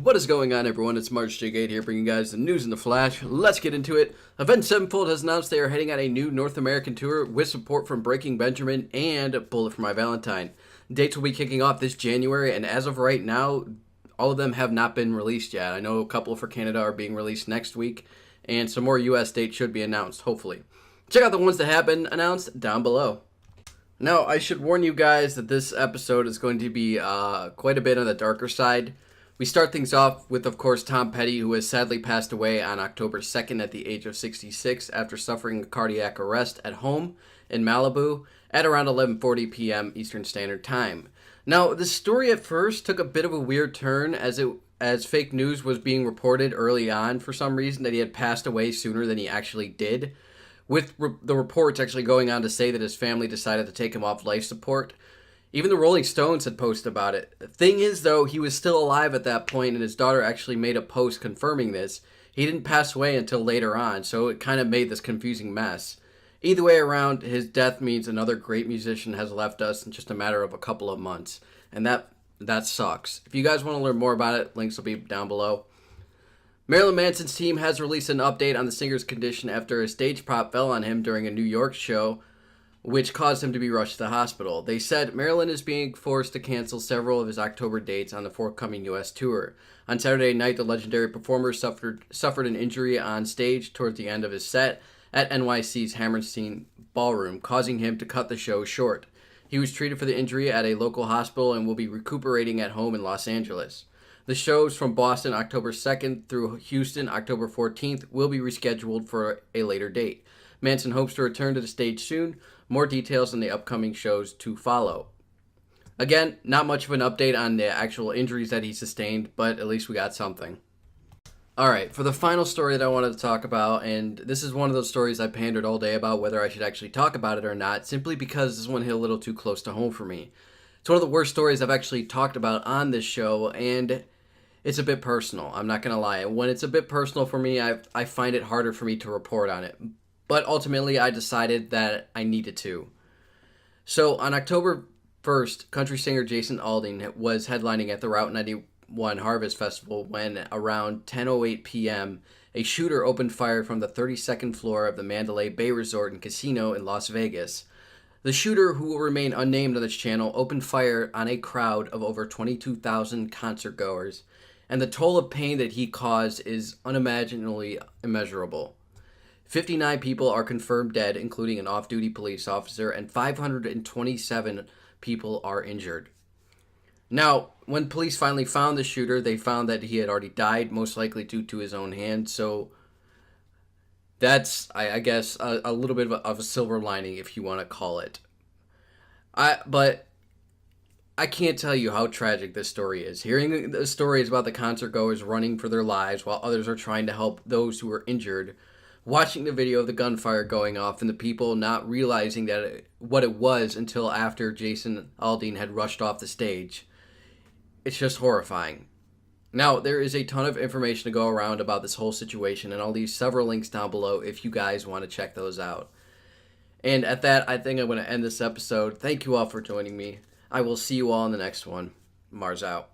What is going on, everyone? It's March J8 here, bringing you guys the news in the flash. Let's get into it. Avenged Sevenfold has announced they are heading on a new North American tour with support from Breaking Benjamin and Bullet for My Valentine. Dates will be kicking off this January, and as of right now, all of them have not been released yet. I know a couple for Canada are being released next week, and some more US dates should be announced, hopefully. Check out the ones that have been announced down below. Now, I should warn you guys that this episode is going to be quite a bit on the darker side. We start things off with, of course, Tom Petty, who has sadly passed away on October 2nd at the age of 66 after suffering a cardiac arrest at home in Malibu at around 11:40 p.m. Eastern Standard Time. Now, the story at first took a bit of a weird turn as fake news was being reported early on for some reason that he had passed away sooner than he actually did, with the reports actually going on to say that his family decided to take him off life support. Even the Rolling Stones had posted about it. The thing is, though, he was still alive at that point, and his daughter actually made a post confirming this. He didn't pass away until later on, so it kind of made this confusing mess. Either way around, his death means another great musician has left us in just a matter of a couple of months, and that sucks. If you guys want to learn more about it, links will be down below. Marilyn Manson's team has released an update on the singer's condition after a stage prop fell on him during a New York show, which caused him to be rushed to the hospital. They said Marilyn is being forced to cancel several of his October dates on the forthcoming U.S. tour. On Saturday night, the legendary performer suffered an injury on stage towards the end of his set at NYC's Hammerstein Ballroom, causing him to cut the show short. He was treated for the injury at a local hospital and will be recuperating at home in Los Angeles. The shows from Boston October 2nd through Houston October 14th will be rescheduled for a later date. Manson hopes to return to the stage soon. More details on the upcoming shows to follow. Again, not much of an update on the actual injuries that he sustained, but at least we got something. Alright, for the final story that I wanted to talk about, and this is one of those stories I pandered all day about whether I should actually talk about it or not, simply because this one hit a little too close to home for me. It's one of the worst stories I've actually talked about on this show, and it's a bit personal, I'm not going to lie. When it's a bit personal for me, I find it harder for me to report on it. But ultimately, I decided that I needed to. So, on October 1st, country singer Jason Aldean was headlining at the Route 91 Harvest Festival when, around 10:08 p.m., a shooter opened fire from the 32nd floor of the Mandalay Bay Resort and Casino in Las Vegas. The shooter, who will remain unnamed on this channel, opened fire on a crowd of over 22,000 concertgoers, and the toll of pain that he caused is unimaginably immeasurable. 59 people are confirmed dead, including an off-duty police officer, and 527 people are injured. Now, when police finally found the shooter, they found that he had already died, most likely due to his own hand, so that's, I guess, a little bit of a silver lining, if you want to call it. But I can't tell you how tragic this story is. Hearing the stories about the concertgoers running for their lives while others are trying to help those who are injured, watching the video of the gunfire going off and the people not realizing what it was until after Jason Aldean had rushed off the stage. It's just horrifying. Now, there is a ton of information to go around about this whole situation, and I'll leave several links down below if you guys want to check those out. And at that, I think I'm going to end this episode. Thank you all for joining me. I will see you all in the next one. Mars out.